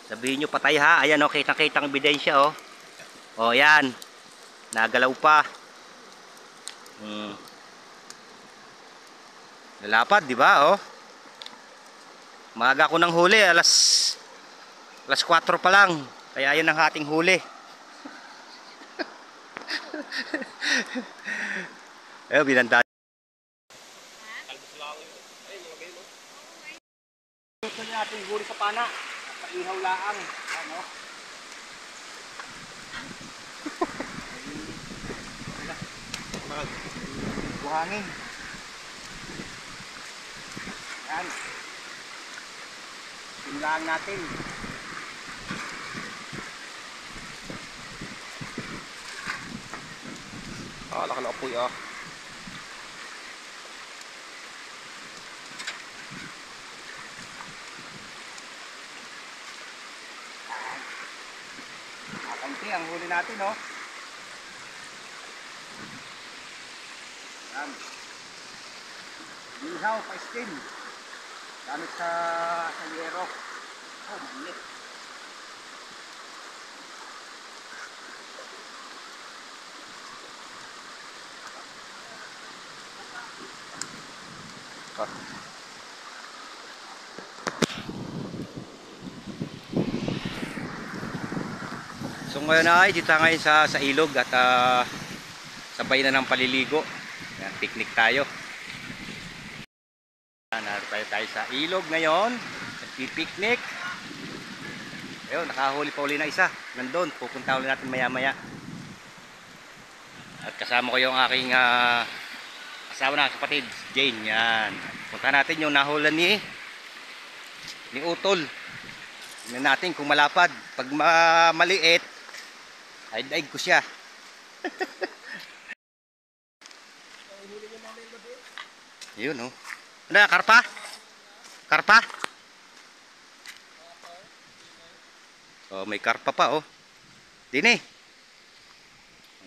Sabihin nyo patay ha. Ayan o, kitang-kitang ebidensya o. O yan. Nagalaw pa. Lalapad, di ba o? Maaga ko ng huli, alas 4 pa lang. Kaya yan ang ating huli. Ayun, binanda. Ito na natin huli sa pana. Paihaw laang. Ano? Buhangin. Yan. Sinulaang natin. Laki ng apoy ah. Kaunti ang huli natin, no? Yan. Ihaw, pa-steam. Gamit sa yero. Oh, mainit. So ngayon ay dito ngayon sa ilog at sabay na ng paliligo. Yan, picnic tayo. Narito tayo sa ilog ngayon. Nagpi-picnic. Ayun, nakahuli pa uli na isa. Nandun, pupunta ulit natin maya maya. At kasama ko yung aking asawa na kapatid, Jane. Yan. Punta natin yung nahulan ni Utol. Tingnan natin kung malapad. Pag maliit, ay daig ko siya. Yun oh. Ano yan, karpa? Karpa? Oh, may karpa pa oh. Dini.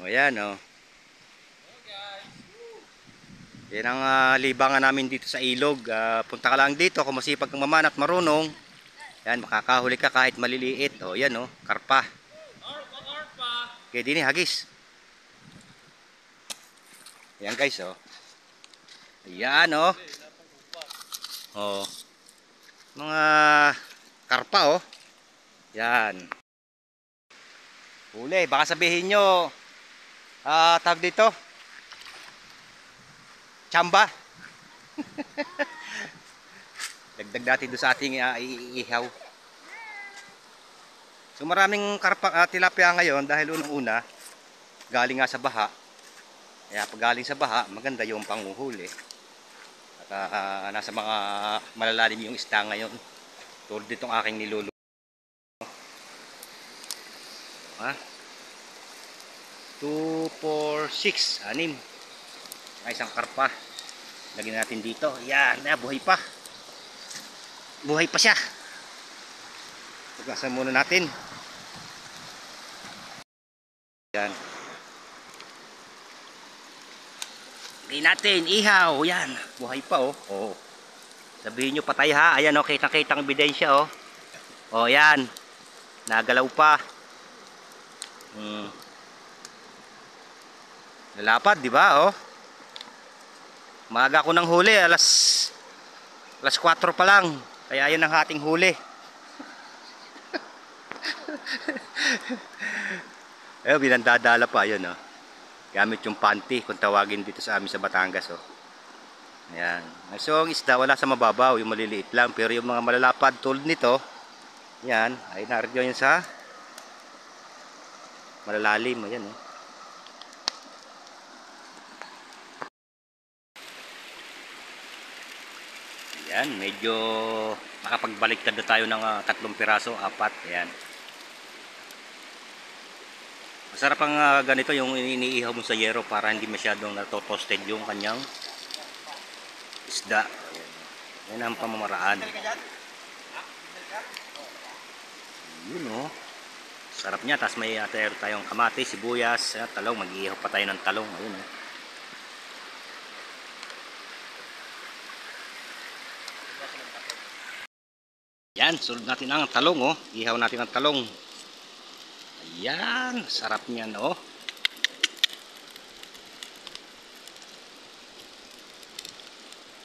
Oh, yan oh. Yan ang libangan namin dito sa ilog. Punta ka lang dito kung masipag kang maman at marunong. Yan, makakahuli ka kahit maliliit. Oh, yan oh, karpa. Okay, dini hagis. Yan guys oh. Ayan oh. Oh. Mga karpa oh. Yan. Huli, baka sabihin nyo tawag dito Chamba. Dagdag natin doon sa ating iihaw. So maraming karpa, tilapia ngayon dahil unang-una galing nga sa baha. Kaya pag galing sa baha, maganda yung panguhuli. At nasa mga malalalim yung isda ngayon. Tulad ditong aking niluluto. Ha? 2, 4, 6, 6. Isang karpa. Lagyan natin dito. Yan, buhay pa. Buhay pa siya. Pagkasan muna natin. Yan. Lagyan natin, ihaw. Yan, buhay pa oh. Oh. Sabihin nyo patay ha. Ayan oh, kitang-kitang ebidensya oh. Oh, yan. Nagalaw pa. Lalapad, di ba oh? Maaga ko ng huli, alas 4 pa lang. Kaya yan ang ating huli. Ayun, binandadala pa yun oh. Gamit yung panty kung tawagin dito sa amin sa Batangas oh. Ayan. So ang isda wala sa mababaw, yung maliliit lang. Pero yung mga malalapad tulad nito, yan, ay narito yun sa malalalim. Ayan oh. Ayan, medyo makapagbaliktad na tayo ng 3 piraso, 4. Ayan. Masarap ang ganito yung iniihaw mo sa yero para hindi masyadong natotosted yung kanyang isda. Ayan ang pamamaraan. Yun oh. Sarap niya. Tapos may tayong kamatis, sibuyas, talong. Mag-iihaw pa tayo ng talong. Ayun oh. Ayan, sunod natin ang talong oh. Ihaw natin ang talong. Ayan, sarap niyan oh.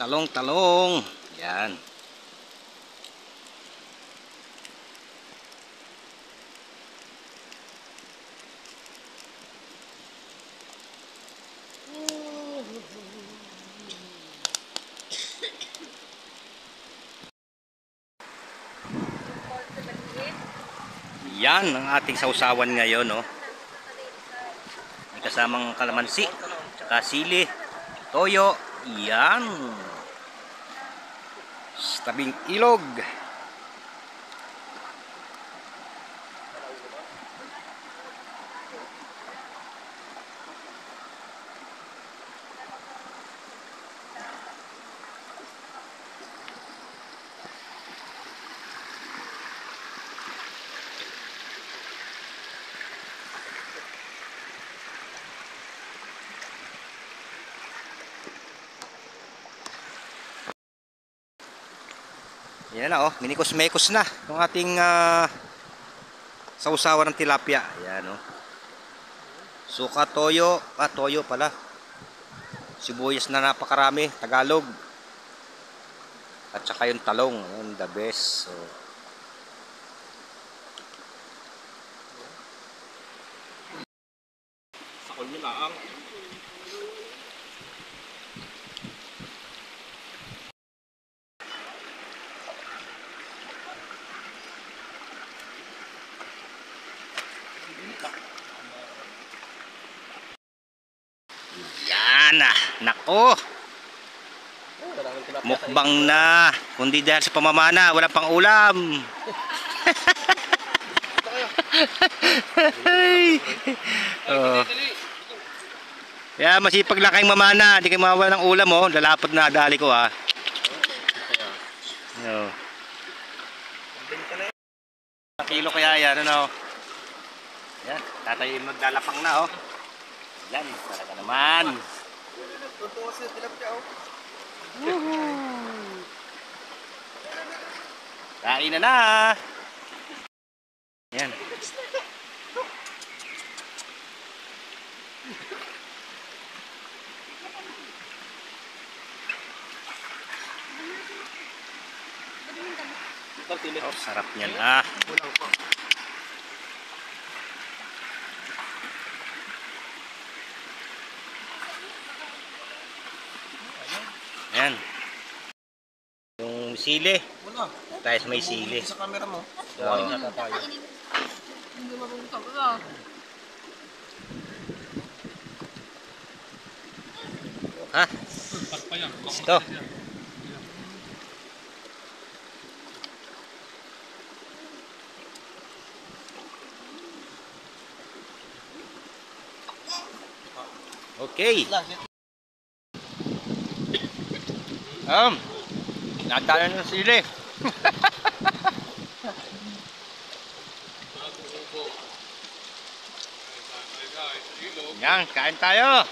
Talong. Ayan. Yan ang ating sausawan ngayon, no. May kasamang kalamansi, tsaka sili, toyo. Yan. Sa tabing ilog. Yan na oh, minikos-mekos na yung ating sausawan ng tilapia. Ayan oh. Suka, toyo, toyo pala. Sibuyas na napakarami, Tagalog. At saka yung talong, yun, the best. So, Sakol nyo lang. yan na. Nako. Mukbang na. Kundi dahil sa pamamana, wala pang ulam. Oh. Kaya masipag lang kayong mamana, hindi kayo mawawala ng ulam oh. Lalapot na dali ko ah. Oh. Kilo kaya yan ano. Yan, tatay maglalapang na oh. Yan, talaga naman. Kain na. Yan. Oh, sarap niyan ah. Yan. Yung sili. Tayo sa may sili. Sa camera mo. Oh. Hindi marunong ka. Ha? Ito. Okay. Natalo ng sili. Yan, kain tayo.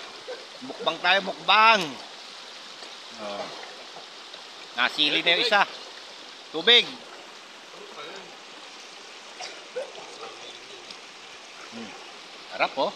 Mukbang tayo, mukbang. Oh. Nasili na yung isa. Tubig. Harap oh.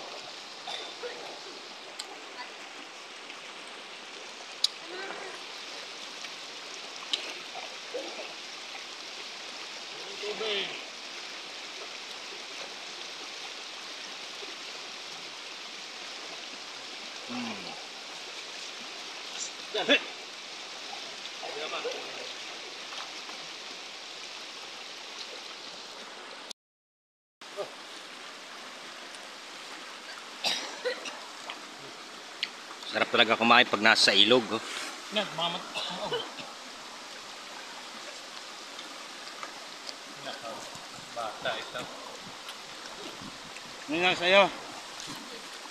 Sarap talaga kumain pag nasa ilog. Oh. Yan, mga bata ito. Ano lang sa'yo?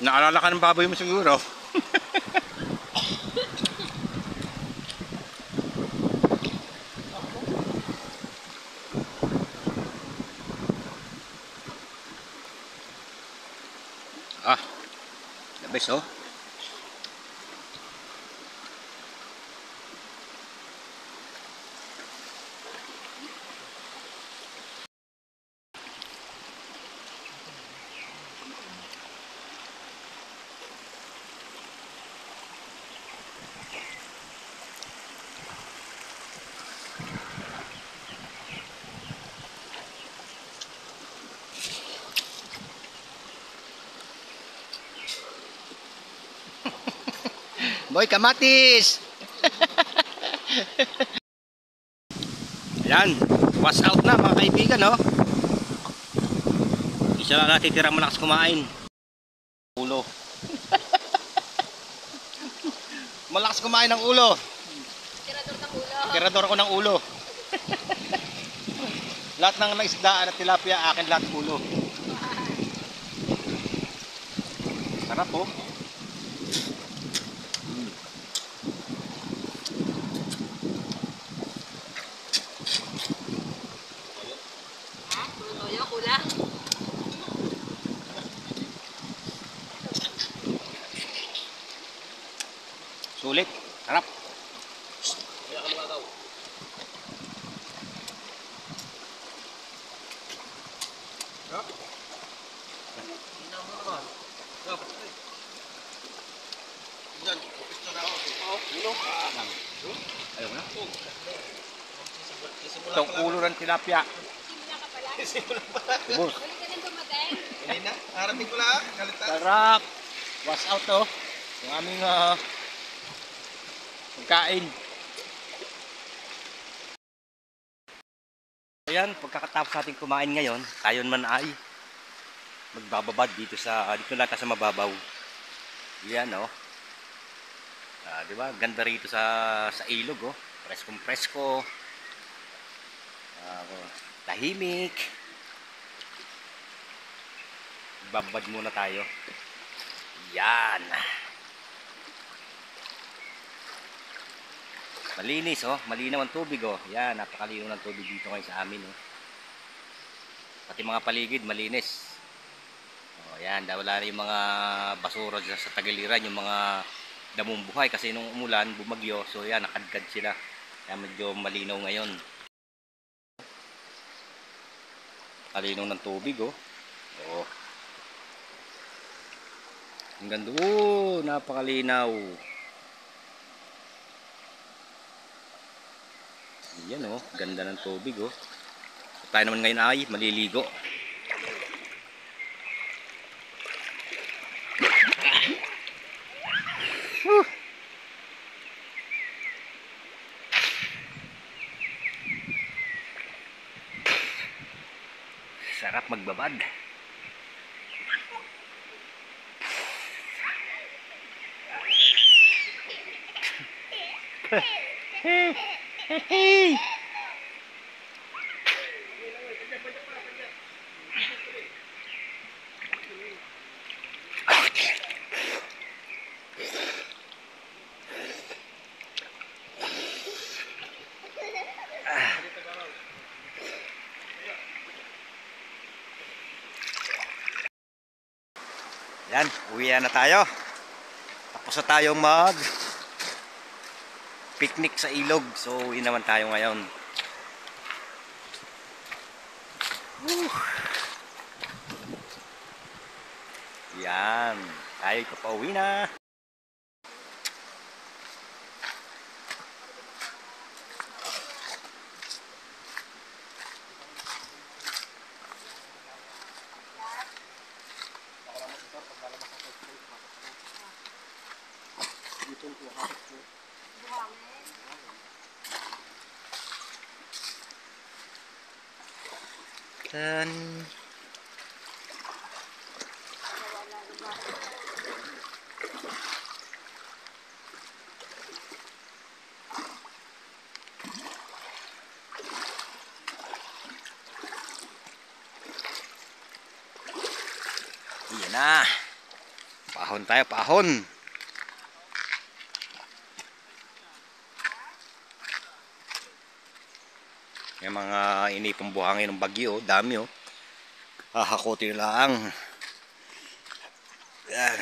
Naalala ka ng baboy mo siguro. The best oh. Boy Kamatis! Ayan, wash out na mga kaibigan, no? Isa lang natitira malakas kumain. Ulo. Malakas kumain ng ulo. Tirador ng ulo. Tirador ko ng ulo. Lahat ng isdaan at tilapia, akin lahat ulo. Sarap po. Ha? Tuloy kulang. Sulit. Sarap. Ayaw na. Itong ulo ng tilapia. Simula ka pala. Bus. Uli ka nang dumating. Harating ko lang. Sarap. Wash out to. Yung aming pagkain. Ayan, pagkakatapos natin kumain ngayon, tayo naman ay magbababad dito lang tayo sa mababaw. Yan, oh. Di ba? Ganda rito sa ilog, oh. Preskong presko. Tahimik. Magbababad muna tayo. Yan. Malinis, oh. Malinaw ang tubig, oh. Yan, napakalinaw ng tubig dito ngayon sa amin, oh. Pati mga paligid malinis. Oh, yan, wala na yung mga basura sa tagiliran, yung mga damong buhay kasi nung umulan, bumagyo, so yan, nakadkad sila. Kaya medyo malinaw ngayon. Malinaw ng tubig, oh. Oh. Ang ganda, oh, napakalinaw. Yan, oh, ganda ng tubig, oh. So, tayo naman ngayon ay maliligo. Sarap magbabad. Yan, uwi na tayo. Tapos na tayong mag picnic sa ilog. So, uwi naman tayo ngayon. Yan, tayo papauwi na. Dan yan na. Pahon tayo, pahon. Yung mga inipong buhangin ng bagyo, dami, oh. Hahakutin lang. Yan.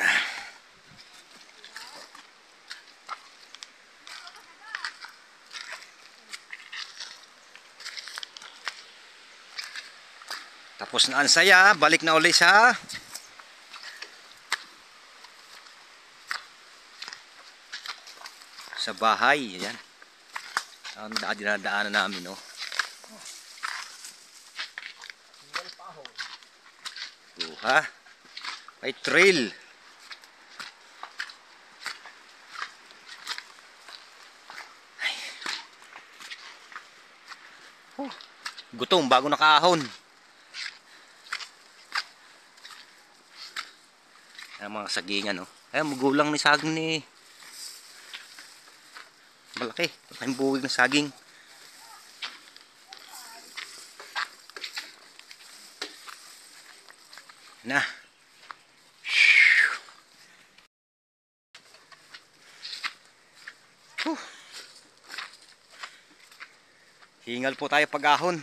Tapos na ang saya, balik na ulit sa bahay. Yan. Ang dinadaanan namin, oh. Ha? May trail. Gutom bago nakaahon. Ayan mga sagingan, oh. Ayan, magulang ni saging ni. Malaki. Malaking buwig ng saging. Na. Hingal po tayo pag-ahon.